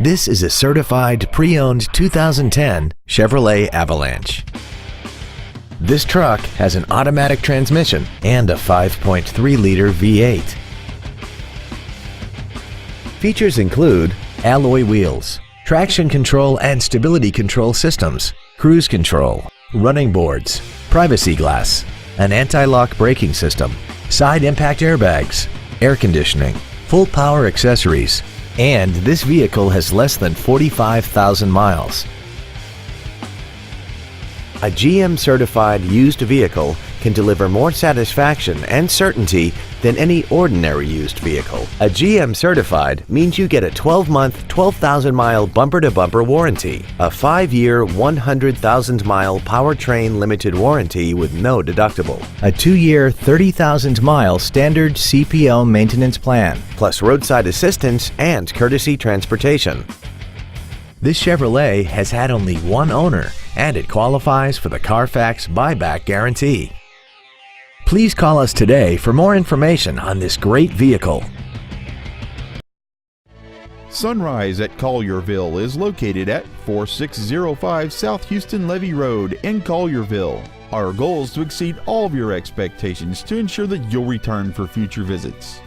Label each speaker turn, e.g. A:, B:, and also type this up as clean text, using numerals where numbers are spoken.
A: This is a certified pre-owned 2010 Chevrolet Avalanche. This truck has an automatic transmission and a 5.3-liter V8. Features include alloy wheels, traction control and stability control systems, cruise control, running boards, privacy glass, an anti-lock braking system, side impact airbags, air conditioning, full power accessories, and this vehicle has less than 45,000 miles. A GM certified used vehicle can deliver more satisfaction and certainty than any ordinary used vehicle. A GM certified means you get a 12-month, 12,000-mile bumper-to-bumper warranty, a 5-year, 100,000-mile powertrain limited warranty with no deductible, a 2-year, 30,000-mile standard CPO maintenance plan, plus roadside assistance and courtesy transportation. This Chevrolet has had only one owner, and it qualifies for the Carfax buyback guarantee. Please call us today for more information on this great vehicle.
B: Sunrise at Collierville is located at 4605 South Houston Levee Road in Collierville. Our goal is to exceed all of your expectations to ensure that you'll return for future visits.